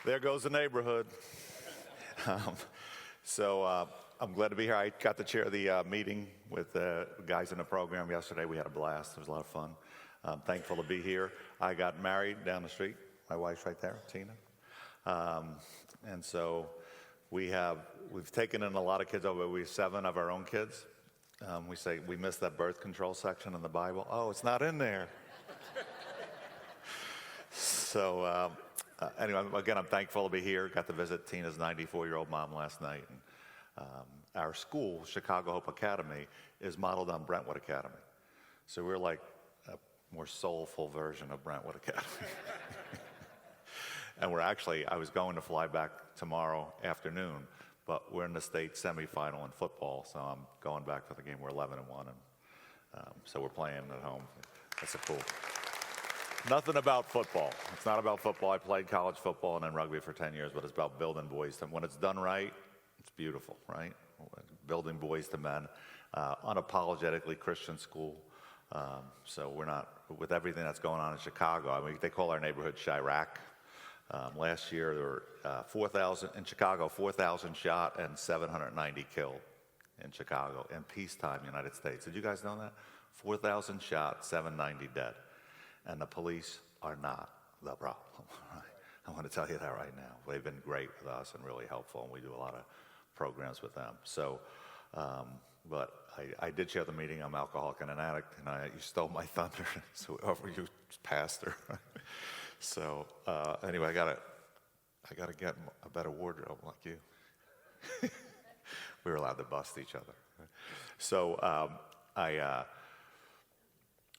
There goes the neighborhood. So I'm glad to be here. I got to chair the meeting with the guys in the program yesterday. We had a blast. It was a lot of fun. I'm thankful to be here. I got married down the street. My wife's right there, Tina. And so we've taken in a lot of kids over. We have 7 of our own kids. We say we missed that birth control section in the Bible. Oh, it's not in there. So anyway, again, I'm thankful to be here. Got to visit Tina's 94-year-old mom last night. And, our school, Chicago Hope Academy, is modeled on Brentwood Academy. So we're like a more soulful version of Brentwood Academy. And I was going to fly back tomorrow afternoon, but we're in the state semifinal in football, so I'm going back for the game. We're 11-1, and so we're playing at home. That's cool. Nothing about football. It's not about football. I played college football and then rugby for 10 years, but it's about building boys. And when it's done right, it's beautiful, right? Building boys to men, unapologetically Christian school. So we're not, with everything that's going on in Chicago, I mean, they call our neighborhood Chirac. Last year, there were 4,000, in Chicago, 4,000 shot and 790 killed in Chicago in peacetime United States. Did you guys know that? 4,000 shot, 790 dead. And the police are not the problem. Right? I want to tell you that right now. They've been great with us and really helpful, and we do a lot of programs with them. So, but I did share the meeting. I'm an alcoholic and an addict, and you stole my thunder, so whoever you pastor. So anyway, I gotta get a better wardrobe like you. We were allowed to bust each other. So I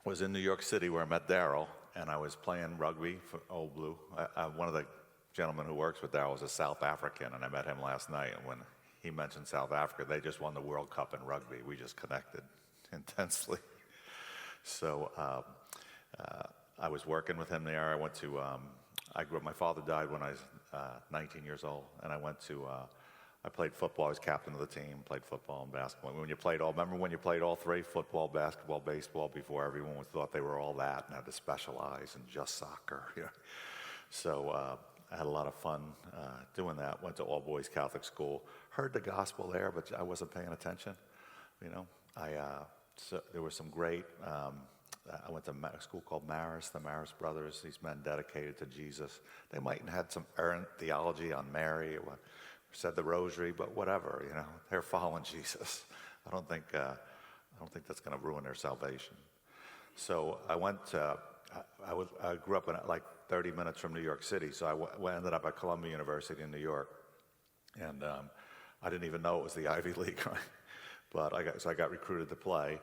was in New York City where I met Daryl, and I was playing rugby for Old Blue. One of the gentlemen who works with Daryl was a South African, and I met him last night. And when he mentioned South Africa, they just won the World Cup in rugby. We just connected intensely. So I was working with him there. I went to, my father died when I was 19 years old, and I played football. I was captain of the team, played football and basketball. Remember when you played all 3, football, basketball, baseball, before everyone thought they were all that and had to specialize in just soccer. You know? So I had a lot of fun doing that. Went to all-boys Catholic school. Heard the gospel there, but I wasn't paying attention. You know, so there were some great, I went to a school called Marist, the Marist brothers, these men dedicated to Jesus. They might have had some errant theology on Mary, said the rosary, but whatever, you know, they're following Jesus. I don't think that's going to ruin their salvation. So I grew up in like 30 minutes from New York City, so I ended up at Columbia University in New York, and I didn't even know it was the Ivy League, right? But I got recruited to play,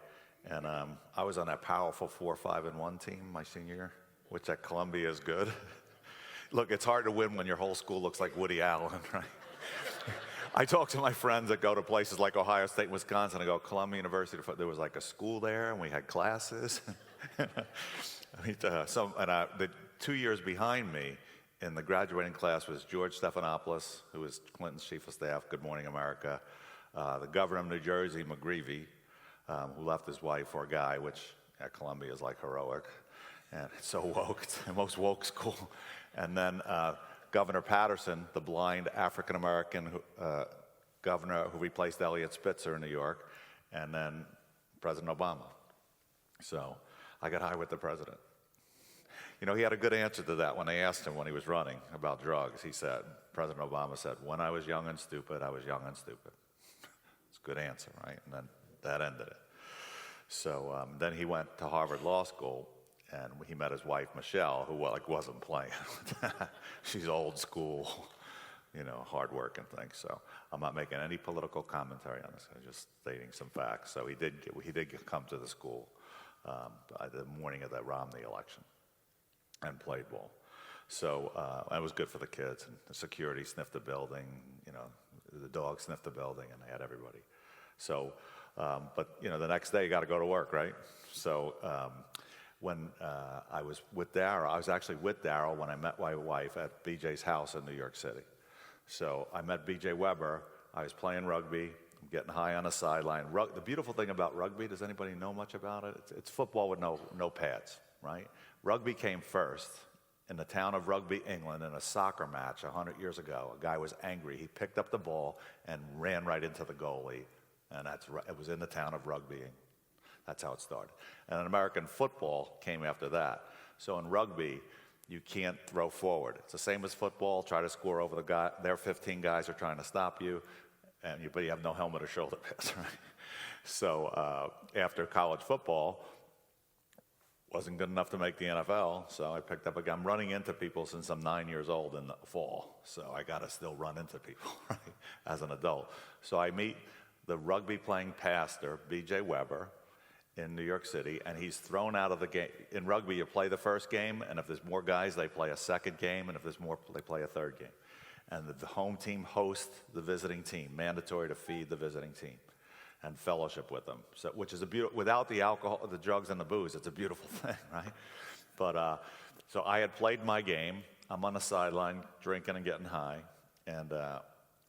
and I was on that powerful 4-5-1 team my senior year, which at Columbia is good. Look, it's hard to win when your whole school looks like Woody Allen, right? I talk to my friends that go to places like Ohio State, Wisconsin. I go, Columbia University, there was like a school there, and we had classes. The 2 years behind me in the graduating class was George Stephanopoulos, who was Clinton's chief of staff, Good Morning America, the governor of New Jersey, McGreevey, who left his wife for a guy, which at Columbia is like heroic, and it's so woke. It's the most woke school. And then Governor Patterson, the blind African-American governor who replaced Eliot Spitzer in New York, and then President Obama. So I got high with the president. You know, he had a good answer to that when they asked him when he was running about drugs. He said, President Obama said, when I was young and stupid, I was young and stupid. It's a good answer, right? And then that ended it. So then he went to Harvard Law School, and he met his wife, Michelle, who wasn't playing. She's old school, you know, hard-working thing. So I'm not making any political commentary on this. I'm just stating some facts. So he did come to the school the morning of the Romney election and played ball. So it was good for the kids. And the security sniffed the building. You know, the dog sniffed the building, and they had everybody. So, but you know, the next day you got to go to work, right? So. When I was with Daryl, I was actually with Daryl when I met my wife at BJ's house in New York City. So I met BJ Weber. I was playing rugby, getting high on the sideline. The beautiful thing about rugby, does anybody know much about it? It's football with no pads, right? Rugby came first, in the town of Rugby, England, in a soccer match 100 years ago. A guy was angry. He picked up the ball and ran right into the goalie, and it was in the town of Rugby, England. That's how it started. And American football came after that. So in rugby, you can't throw forward. It's the same as football. Try to score over the guy. Their 15 guys are trying to stop you, but you have no helmet or shoulder pads, right? So after college football, wasn't good enough to make the NFL, so I picked up I'm running into people since I'm 9 years old in the fall, so I got to still run into people, right, as an adult. So I meet the rugby-playing pastor, B.J. Weber, in New York City, and he's thrown out of the game. In rugby, you play the first game, and if there's more guys, they play a second game, and if there's more, they play a third game. And the home team hosts the visiting team, mandatory to feed the visiting team and fellowship with them, so, which is without the alcohol, the drugs, and the booze, it's a beautiful thing, right? But so I had played my game. I'm on the sideline drinking and getting high, and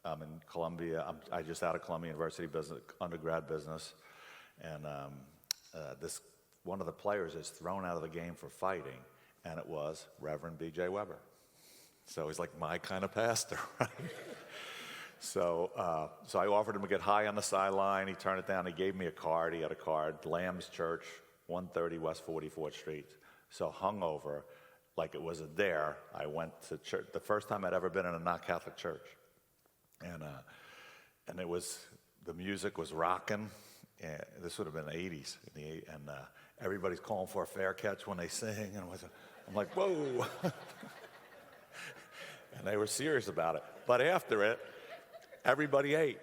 I'm in Columbia. I just out of Columbia University business, undergrad business, and one of the players is thrown out of the game for fighting, and it was Reverend B.J. Weber. So he's like my kind of pastor, right? So I offered him to get high on the sideline. He turned it down. He gave me a card. He had a card, Lamb's Church, 130 West 44th Street. So hungover, like it was a dare, I went to church. The first time I'd ever been in a not Catholic church, and it was, the music was rocking. And this would have been the 80s, and everybody's calling for a fair catch when they sing, and I'm like, whoa. And they were serious about it. But after it, everybody ate.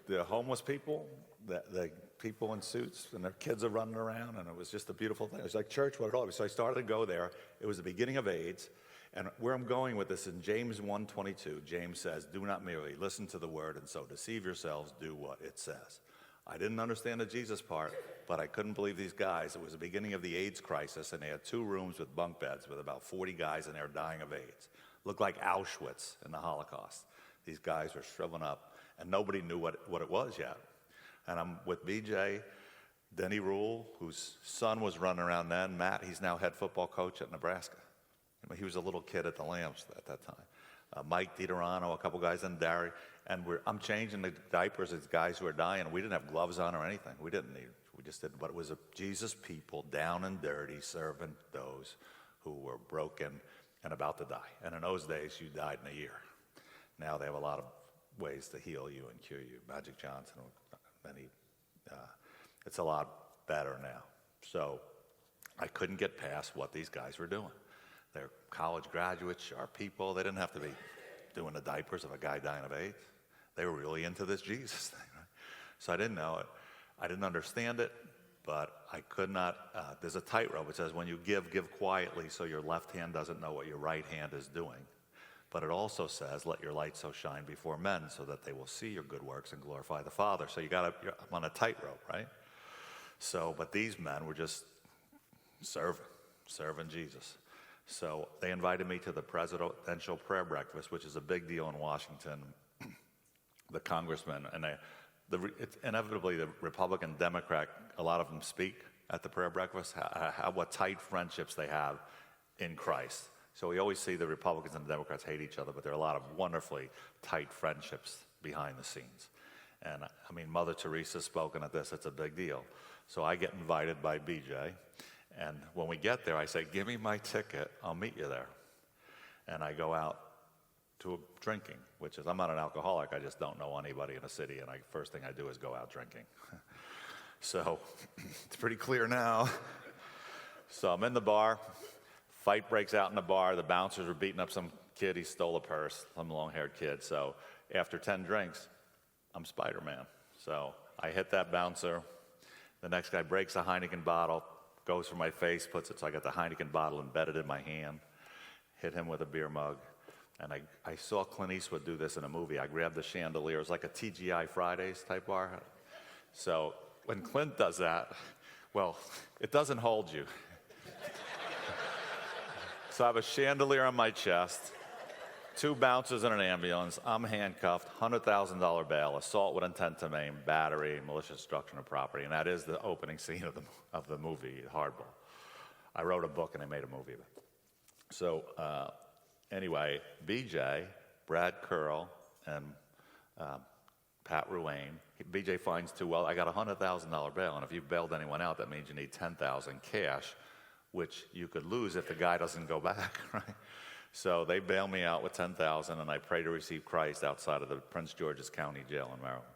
The homeless people, the people in suits, and their kids are running around, and it was just a beautiful thing. It was like church, what it all was. So I started to go there. It was the beginning of AIDS, and where I'm going with this, in James 1:22, James says, do not merely listen to the word and so deceive yourselves, do what it says. I didn't understand the Jesus part, but I couldn't believe these guys. It was the beginning of the AIDS crisis, and they had 2 rooms with bunk beds with about 40 guys in there dying of AIDS. Looked like Auschwitz in the Holocaust. These guys were shriveling up, and nobody knew what it was yet. And I'm with BJ, Denny Rule, whose son was running around then. Matt, he's now head football coach at Nebraska. I mean, he was a little kid at the Lambs at that time. Mike DiDorano, a couple guys in Derry. And I'm changing the diapers of guys who are dying. We didn't have gloves on or anything. We just didn't. But it was a Jesus people, down and dirty, serving those who were broken and about to die. And in those days, you died in a year. Now they have a lot of ways to heal you and cure you. Magic Johnson, it's a lot better now. So I couldn't get past what these guys were doing. They're college graduates, sharp people. They didn't have to be doing the diapers of a guy dying of AIDS. They were really into this Jesus thing, right? So I didn't know it. I didn't understand it, but I could not. There's a tightrope. It says when you give quietly so your left hand doesn't know what your right hand is doing. But it also says, let your light so shine before men so that they will see your good works and glorify the Father. So I'm on a tightrope, right? So, but these men were just serving Jesus. So they invited me to the presidential prayer breakfast, which is a big deal in Washington. The congressmen, and it's inevitably the Republican, Democrat, a lot of them speak at the prayer breakfast, what tight friendships they have in Christ. So we always see the Republicans and the Democrats hate each other, but there are a lot of wonderfully tight friendships behind the scenes. And I mean, Mother Teresa's spoken at this, it's a big deal. So I get invited by BJ, and when we get there, I say, give me my ticket, I'll meet you there. And I go out to drinking, which is, I'm not an alcoholic, I just don't know anybody in a city, and first thing I do is go out drinking. So it's pretty clear now. So I'm in the bar, fight breaks out in the bar, the bouncers are beating up some kid, he stole a purse, some long-haired kid. So after 10 drinks, I'm Spider-Man. So I hit that bouncer, the next guy breaks a Heineken bottle, goes for my face, puts it, so I got the Heineken bottle embedded in my hand, hit him with a beer mug. And I saw Clint Eastwood do this in a movie. I grabbed the chandelier. It was like a TGI Fridays type bar. So when Clint does that, well, it doesn't hold you. So I have a chandelier on my chest, 2 bouncers in an ambulance. I'm handcuffed, $100,000 bail, assault with intent to maim, battery, malicious destruction of property. And that is the opening scene of the movie, Hardball. I wrote a book and I made a movie of it. So anyway, BJ, Brad Curl, and Pat Ruane. BJ finds too well. I got a $100,000 bail, and if you've bailed anyone out, that means you need $10,000 cash, which you could lose if the guy doesn't go back, right? So they bail me out with $10,000, and I pray to receive Christ outside of the Prince George's County Jail in Maryland.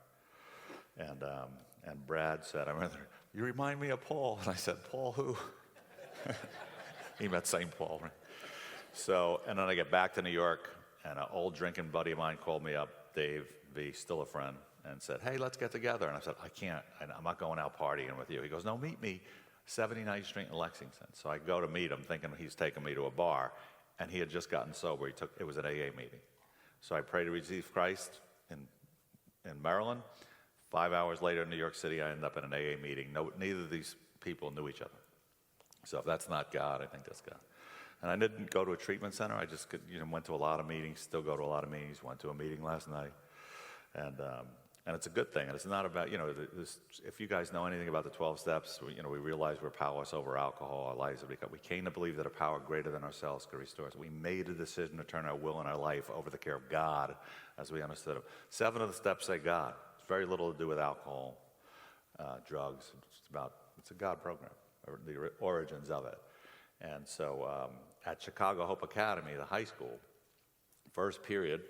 And Brad said, "I remember, you remind me of Paul." And I said, "Paul who?" He met St. Paul, right? So, and then I get back to New York, and an old drinking buddy of mine called me up, Dave V, still a friend, and said, "Hey, let's get together." And I said, "I can't. I'm not going out partying with you." He goes, "No, meet me 79th Street in Lexington." So I go to meet him, thinking he's taking me to a bar, and he had just gotten sober. It was an AA meeting. So I prayed to receive Christ in Maryland. 5 hours later in New York City, I ended up in an AA meeting. Neither of these people knew each other. So if that's not God, I think that's God. And I didn't go to a treatment center. I just went to a lot of meetings, still go to a lot of meetings, went to a meeting last night. And it's a good thing. And it's not about, if you guys know anything about the 12 steps, we realize we're powerless over alcohol. Our lives have become, we came to believe that a power greater than ourselves could restore us. We made a decision to turn our will and our life over the care of God as we understood it. 7 of the steps say God. It's very little to do with alcohol, drugs. It's a God program, or the origins of it. And so at Chicago Hope Academy, the high school, first period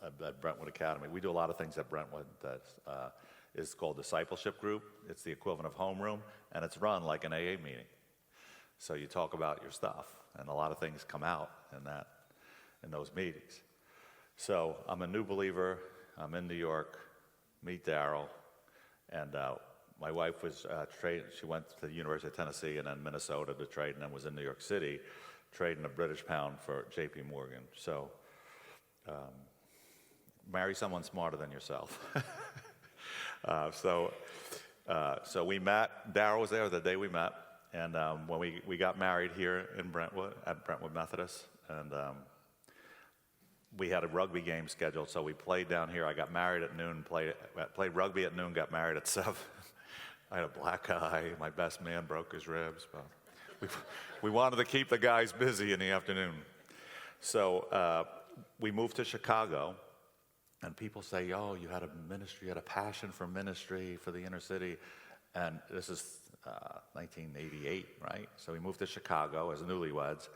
at Brentwood Academy, we do a lot of things at Brentwood that is called discipleship group. It's the equivalent of homeroom, and it's run like an AA meeting. So you talk about your stuff, and a lot of things come out in those meetings. So I'm a new believer. I'm in New York. Meet Daryl, and my wife was trading. She went to the University of Tennessee and then Minnesota to trade, and then was in New York City trading a British pound for J.P. Morgan. So marry someone smarter than yourself. So we met. Daryl was there the day we met, and when we got married here in Brentwood at Brentwood Methodist, and we had a rugby game scheduled, so we played down here. I got married at noon, played rugby at noon, got married at 7. I had a black eye. My best man broke his ribs. But we wanted to keep the guys busy in the afternoon. So we moved to Chicago, and people say, "Oh, you had a ministry, you had a passion for ministry, for the inner city." And this is 1988, right? So we moved to Chicago as newlyweds,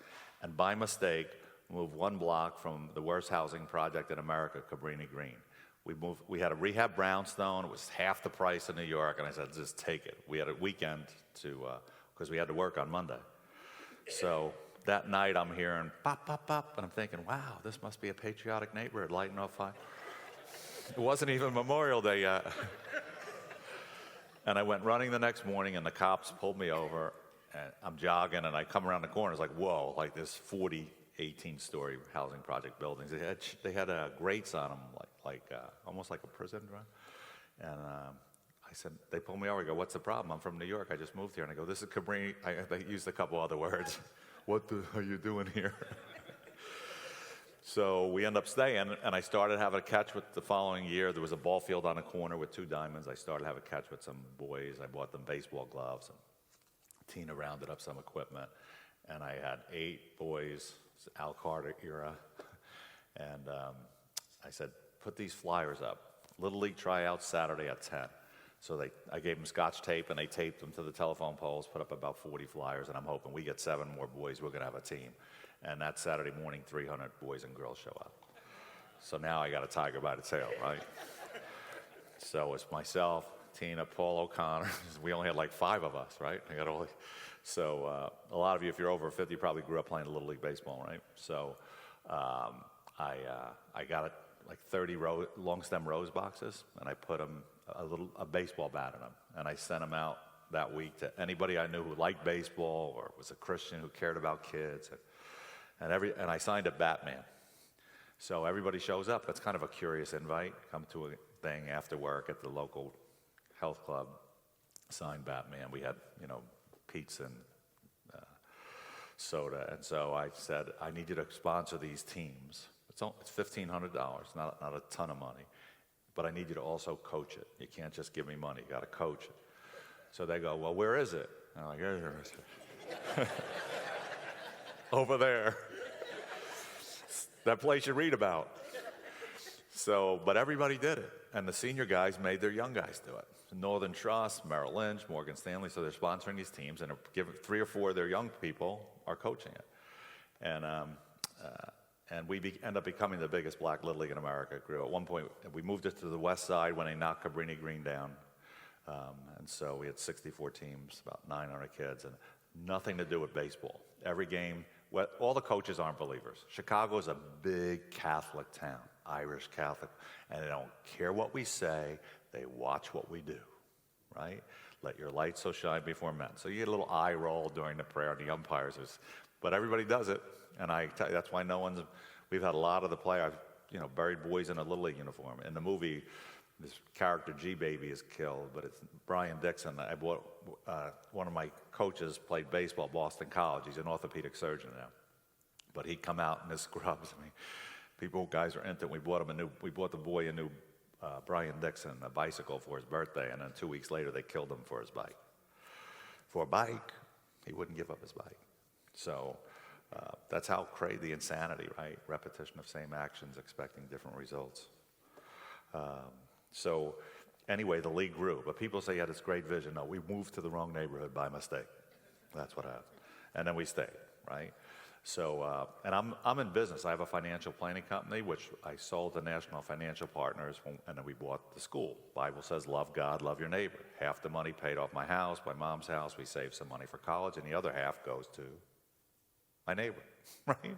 and by mistake, moved 1 block from the worst housing project in America, Cabrini Green. We had a rehab brownstone. It was half the price in New York, and I said, "Just take it." We had a weekend because we had to work on Monday. So that night I'm hearing pop, pop, pop, and I'm thinking, wow, this must be a patriotic neighborhood lighting off fire. It wasn't even Memorial Day yet. And I went running the next morning, and the cops pulled me over, and I'm jogging, and I come around the corner. It's like, whoa, like this 40 18-story housing project buildings. They had grates on them, almost like a prison, right? And I said, they pulled me over. I go, "What's the problem? I'm from New York. I just moved here." And I go, "This is Cabrini." They used a couple other words. "What are you doing here?" So we end up staying, and I started having a catch with the following year. There was a ball field on the corner with 2 diamonds. I started having a catch with some boys. I bought them baseball gloves, and Tina rounded up some equipment, and I had 8 boys. Al Carter era, and I said, "Put these flyers up. Little League tryouts Saturday at 10. So I gave them Scotch tape, and they taped them to the telephone poles, put up about 40 flyers, and I'm hoping we get 7 more boys. We're going to have a team. And that Saturday morning, 300 boys and girls show up. So now I got a tiger by the tail, right? So it's myself, Tina, Paul O'Connor. We only had like 5 of us, right? So a lot of you, if you're over 50, probably grew up playing Little League baseball, right? So I got like 30 long stem rose boxes, and I put a baseball bat in them, and I sent them out that week to anybody I knew who liked baseball or was a Christian who cared about kids, and I signed a Batman. So everybody shows up. That's kind of a curious invite. Come to a thing after work at the local health club, sign Batman. We had pizza and soda, and so I said, "I need you to sponsor these teams. It's $1,500, not a ton of money, but I need you to also coach it. You can't just give me money. You got to coach it." So they go, "Well, where is it?" And I'm like, "Here it is." Over there. that place you read about. So, but everybody did it. And the senior guys made their young guys do it. Northern Trust, Merrill Lynch, Morgan Stanley, so they're sponsoring these teams, and giving 3 or 4 of their young people are coaching it. And we end up becoming the biggest black Little League in America. It grew. At one point, we moved it to the west side when they knocked Cabrini Green down. And so we had 64 teams, about 900 kids, and nothing to do with baseball. Every game, all the coaches aren't believers. Chicago is a big Catholic town, Irish Catholic, and they don't care what we say. They watch what we do, right? Let your light so shine before men. So you get a little eye roll during the prayer, and the umpires but everybody does it. And I tell you, that's why we've had a lot of the players, buried boys in a Little League uniform. In the movie, this character G-Baby is killed, but it's Brian Dixon. One of my coaches played baseball at Boston College. He's an orthopedic surgeon now. But he'd come out in his scrubs. I mean, guys are into it. We bought the boy a new Brian Dixon a bicycle for his birthday, and then 2 weeks later they killed him for his bike. For a bike, he wouldn't give up his bike. So that's how crazy the insanity, right? Repetition of same actions, expecting different results. So anyway, the league grew, but people say, yeah, this great vision. No, we moved to the wrong neighborhood by mistake. That's what happened. And then we stayed, right? So, and I'm in business. I have a financial planning company, which I sold to National Financial Partners, and then we bought the school. Bible says, love God, love your neighbor. Half the money paid off my house, my mom's house. We saved some money for college, and the other half goes to my neighbor, right?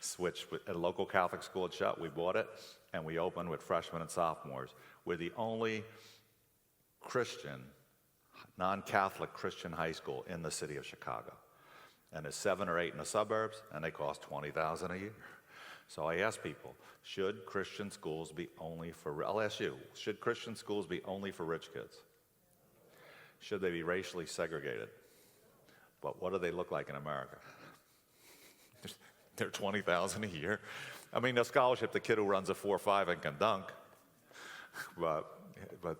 Switched at a local Catholic school had shut. We bought it, and we opened with freshmen and sophomores. We're the only Christian, non-Catholic Christian high school in the city of Chicago. And there's 7 or 8 in the suburbs, and they cost $20,000 a year. So I ask people, should Christian schools be only for, I'll ask you, should Christian schools be only for rich kids? Should they be racially segregated? But what do they look like in America? They're $20,000 a year. I mean, a scholarship, the kid who runs a 4.5 and can dunk, but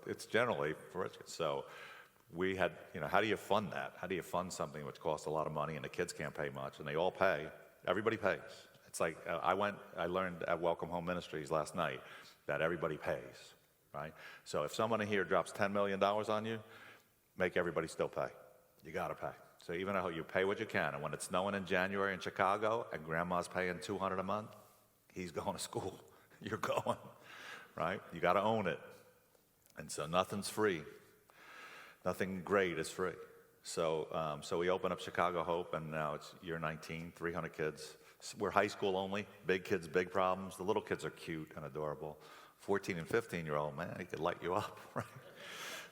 it's generally for rich kids. So we had, how do you fund that? How do you fund something which costs a lot of money and the kids can't pay much and they all pay? Everybody pays. It's like I learned at Welcome Home Ministries last night that everybody pays, right? So if someone in here drops $10 million on you, make everybody still pay. You got to pay. So even though you pay what you can, and when it's snowing in January in Chicago and grandma's paying $200 a month, he's going to school. You're going, right? You got to own it. And so nothing's free. Nothing great is free. So we opened up Chicago Hope, and now it's year 19, 300 kids. We're high school only, big kids, big problems. The little kids are cute and adorable. 14 and 15-year-old, man, he could light you up, right?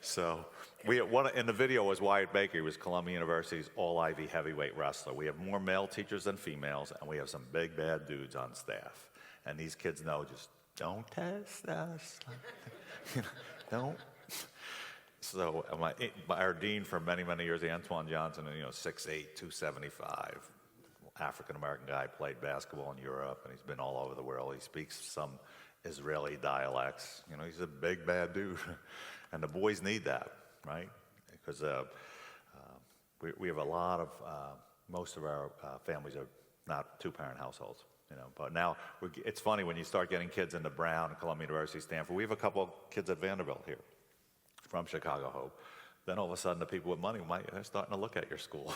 So in the video was Wyatt Baker. He was Columbia University's all-Ivy heavyweight wrestler. We have more male teachers than females, and we have some big bad dudes on staff. And these kids know, just don't test us. Don't. So our dean for many, many years, Antoine Johnson, 6'8", 275, African-American guy, played basketball in Europe, and he's been all over the world. He speaks some Israeli dialects. He's a big, bad dude. And the boys need that, right? Because we have a lot of, most of our families are not two-parent households. But now it's funny when you start getting kids into Brown, Columbia University, Stanford. We have a couple of kids at Vanderbilt here from Chicago Hope. Then all of a sudden the people with money, they're starting to look at your school.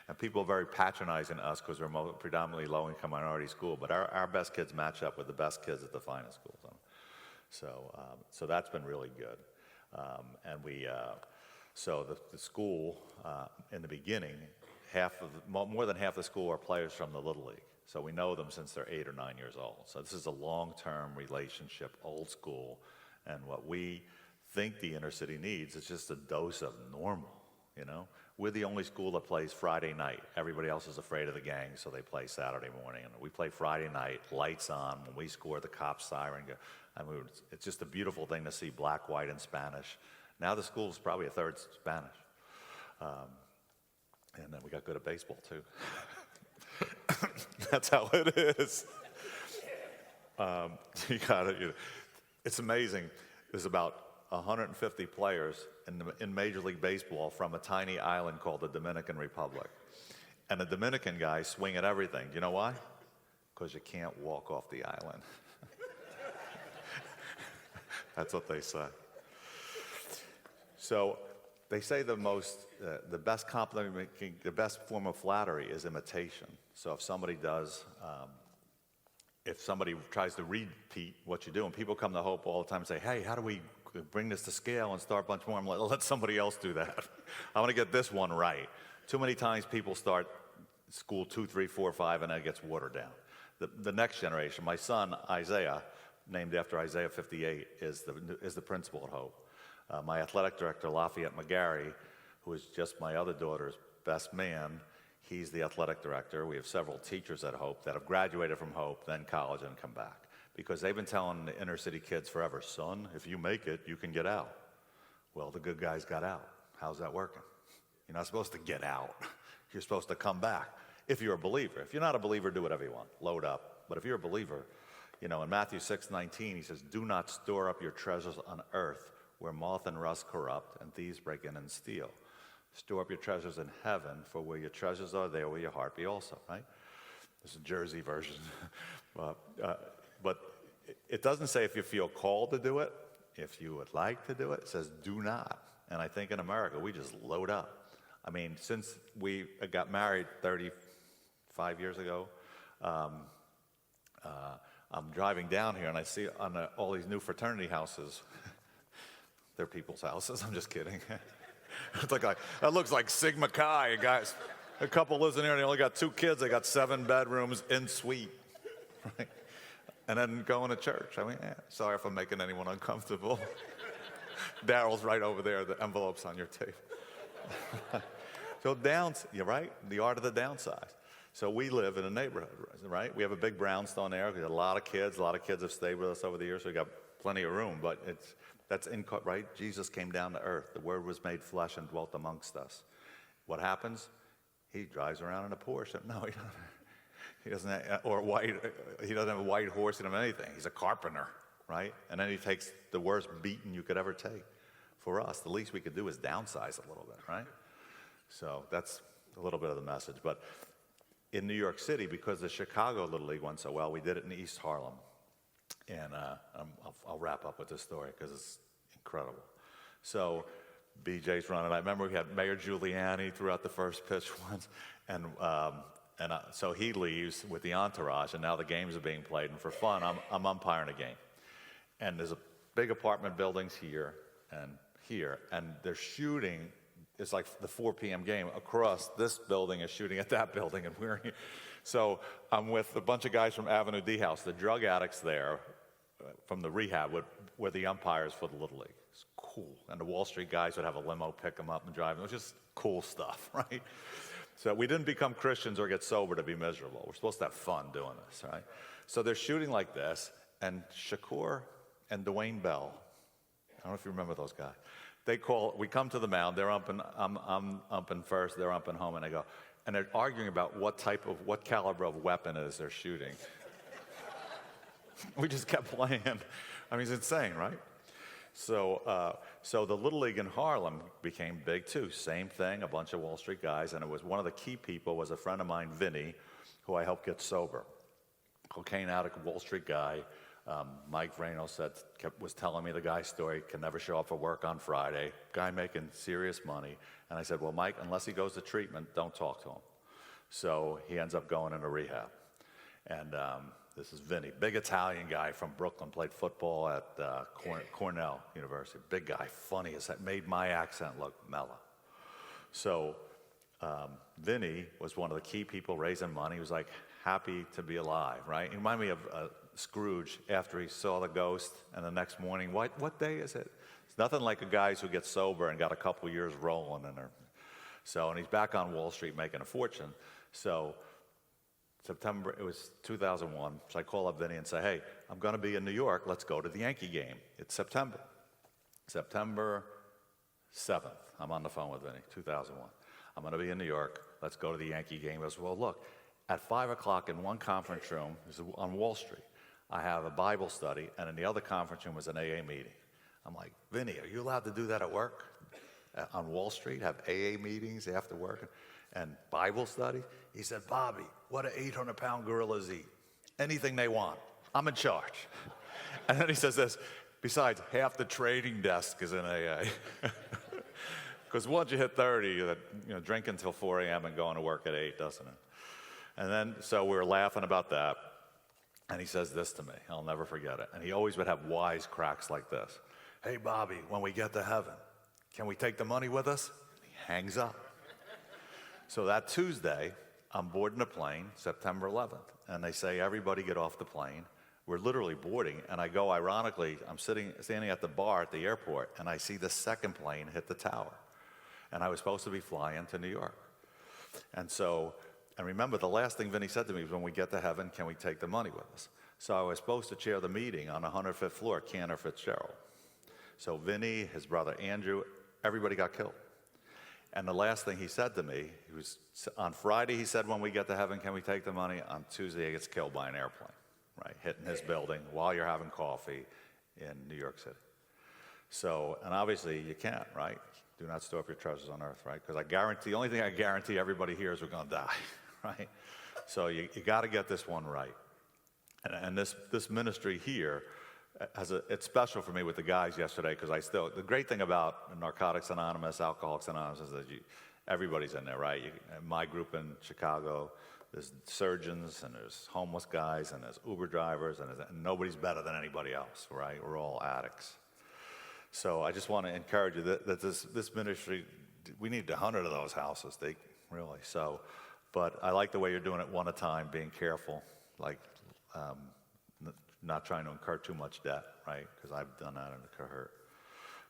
And people are very patronizing us because we're predominantly low-income minority school, but our best kids match up with the best kids at the finest schools. So that's been really good. So the school, in the beginning, more than half the school are players from the Little League. So we know them since they're 8 or 9 years old. So this is a long-term relationship, old school. And what we think the inner city needs is just a dose of normal, We're the only school that plays Friday night. Everybody else is afraid of the gang, so they play Saturday morning. And we play Friday night, lights on. When we score, the cops siren go. It's just a beautiful thing to see black, white, and Spanish. Now the school's probably a third Spanish. And then we got good at baseball, too. That's how it is. It's amazing. There's about 150 players in Major League Baseball from a tiny island called the Dominican Republic. And the Dominican guys swing at everything. You know why? because you can't walk off the island. That's what they say. So they say the best compliment, the best form of flattery is imitation. So if somebody tries to repeat what you do, and people come to Hope all the time and say, hey, how do we bring this to scale and start a bunch more? I'm like, let somebody else do that. I want to get this one right. Too many times people start school 2, 3, 4, 5, and then it gets watered down. The next generation, my son Isaiah, named after Isaiah 58, is the principal at Hope. My athletic director, Lafayette McGarry, who is just my other daughter's best man, he's the athletic director. We have several teachers at Hope that have graduated from Hope, then college, and come back. Because they've been telling the inner city kids forever, son, if you make it, you can get out. Well, the good guys got out. How's that working? You're not supposed to get out. You're supposed to come back if you're a believer. If you're not a believer, do whatever you want. Load up. But if you're a believer, in Matthew 6:19, he says, do not store up your treasures on earth where moth and rust corrupt and thieves break in and steal. Store up your treasures in heaven, for where your treasures are, there will your heart be also, right? This is a Jersey version. But it doesn't say if you feel called to do it, if you would like to do it. It says do not. And I think in America, we just load up. I mean, since we got married 35 years ago, I'm driving down here and I see on all these new fraternity houses, they're people's houses, I'm just kidding. That looks like Sigma Chi, guys. A couple lives in here and they only got 2 kids, they got 7 bedrooms en suite, right? And then going to church. I mean, sorry if I'm making anyone uncomfortable. Daryl's right over there, the envelope's on your table. So you're right, the art of the downsize. So we live in a neighborhood, right? We have a big brownstone there. We got a lot of kids. A lot of kids have stayed with us over the years, so we got plenty of room. But right? Jesus came down to earth. The Word was made flesh and dwelt amongst us. What happens? He drives around in a Porsche. No, he doesn't he doesn't have a white horse. He doesn't have anything. He's a carpenter, right? And then he takes the worst beating you could ever take. For us, the least we could do is downsize a little bit, right? So that's a little bit of the message. But in New York City, because the Chicago Little League went so well, we did it in East Harlem. And I'll wrap up with this story because it's incredible. So BJ's running. I remember we had Mayor Giuliani throughout the first pitch once. And so he leaves with the entourage, and now the games are being played. And for fun, I'm umpiring a game. And there's a big apartment buildings here, and they're shooting. It's like the 4 p.m. game. Across this building is shooting at that building, and we're here. So I'm with a bunch of guys from Avenue D House, the drug addicts there from the rehab, were the umpires for the Little League. It's cool. And the Wall Street guys would have a limo pick them up and drive them. It was just cool stuff, right? So we didn't become Christians or get sober to be miserable. We're supposed to have fun doing this, right? So they're shooting like this, and Shakur and Dwayne Bell, I don't know if you remember those guys. We come to the mound, they're umping, I'm umping first, they're umping home, and and they're arguing about what caliber of weapon it is they're shooting. We just kept playing. I mean, it's insane, right? So the Little League in Harlem became big too. Same thing, a bunch of Wall Street guys, and it was one of the key people was a friend of mine, Vinny, who I helped get sober. Cocaine addict, Wall Street guy. Mike Vrano was telling me the guy's story, can never show up for work on Friday, guy making serious money. And I said, well, Mike, unless he goes to treatment, don't talk to him. So he ends up going into rehab. And this is Vinny, big Italian guy from Brooklyn, played football at Cornell University. Big guy, funny as that, made my accent look mellow. So Vinny was one of the key people raising money. He was like happy to be alive, right? He reminded me of Scrooge after he saw the ghost, and the next morning, what day is it? It's nothing like a guy who gets sober and got a couple years rolling in there. So, and he's back on Wall Street making a fortune. So September, it was 2001, so I call up Vinny and say, hey, I'm going to be in New York, let's go to the Yankee game. It's September 7th. I'm on the phone with Vinny, 2001. I'm going to be in New York, let's go to the Yankee game. He goes, well, look, at 5 o'clock in one conference room, this is on Wall Street, I have a Bible study, and in the other conference room was an AA meeting. I'm like, Vinny, are you allowed to do that at work? On Wall Street, have AA meetings after work and Bible study? He said, Bobby, what do 800-pound gorillas eat? anything they want. I'm in charge. And then he says this, besides, half the trading desk is in AA. Because once you hit 30, you drink until 4 a.m. and going to work at 8, doesn't it? And then, so we were laughing about that. And he says this to me. I'll never forget it. And he always would have wise cracks like this. Hey, Bobby, when we get to heaven, can we take the money with us? He hangs up. So that Tuesday, I'm boarding a plane, September 11th. And they say, everybody get off the plane. We're literally boarding. And I go, ironically, I'm standing at the bar at the airport, and I see the second plane hit the tower. And I was supposed to be flying to New York. And so, and remember, the last thing Vinny said to me was, when we get to heaven, can we take the money with us? So I was supposed to chair the meeting on the 105th floor, Cantor Fitzgerald. So Vinny, his brother Andrew, everybody got killed. And the last thing he said to me, he was, on Friday he said, when we get to heaven, can we take the money? On Tuesday, he gets killed by an airplane, right, hitting his building while you're having coffee in New York City. So, and obviously you can't, right? Do not store up your treasures on earth, right? Because I guarantee, the only thing I guarantee everybody here is we're going to die, right? So you got to get this one right. And this ministry here, it's special for me with the guys yesterday, because the great thing about Narcotics Anonymous, Alcoholics Anonymous, is that everybody's in there, right? My group in Chicago, there's surgeons, and there's homeless guys, and there's Uber drivers, and nobody's better than anybody else, right? We're all addicts. So I just want to encourage you that this ministry, we need 100 of those houses, really. So, but I like the way you're doing it one at a time, being careful, like not trying to incur too much debt, right? Because I've done that and it could hurt.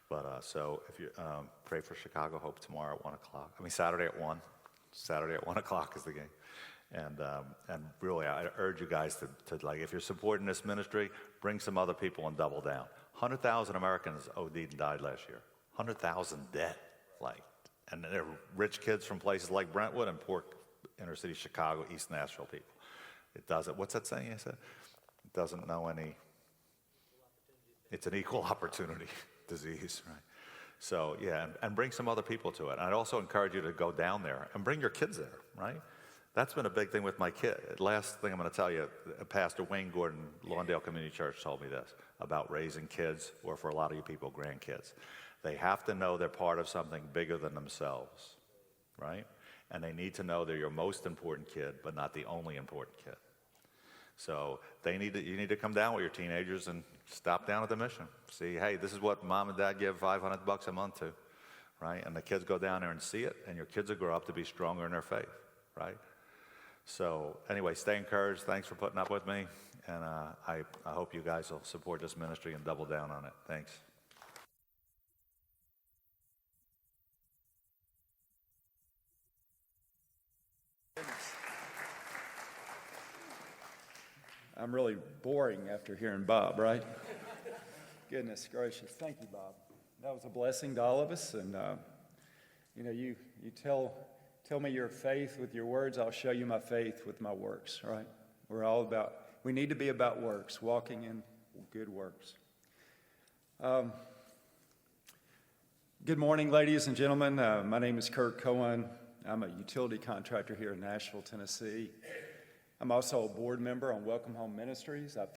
But so if you pray for Chicago Hope tomorrow at 1 o'clock. I mean, Saturday at 1. Saturday at 1 o'clock is the game. And really, I urge you guys to like, if you're supporting this ministry, bring some other people and double down. 100,000 Americans OD'd and died last year. 100,000 dead, and they're rich kids from places like Brentwood and poor inner city Chicago, East Nashville people. It doesn't, what's that saying I said? It doesn't know any, it's an equal opportunity disease, right? So, yeah, and bring some other people to it. And I'd also encourage you to go down there and bring your kids there, right? That's been a big thing with my kid. Last thing I'm going to tell you, Pastor Wayne Gordon, Lawndale Community Church, told me this about raising kids, or for a lot of you people, grandkids. They have to know they're part of something bigger than themselves, right? And they need to know they're your most important kid, but not the only important kid. So you need to come down with your teenagers and stop down at the mission. See, hey, this is what mom and dad give $500 a month to, right? And the kids go down there and see it, and your kids will grow up to be stronger in their faith, right? So anyway, stay encouraged. Thanks for putting up with me. And I hope you guys will support this ministry and double down on it. Thanks. I'm really boring after hearing Bob, right? Goodness gracious. Thank you, Bob. That was a blessing to all of us. And, you tell me your faith with your words, I'll show you my faith with my works, right? We need to be about works, walking in good works. Good morning, ladies and gentlemen. My name is Kurt Cohen. I'm a utility contractor here in Nashville, Tennessee. I'm also a board member on Welcome Home Ministries. I've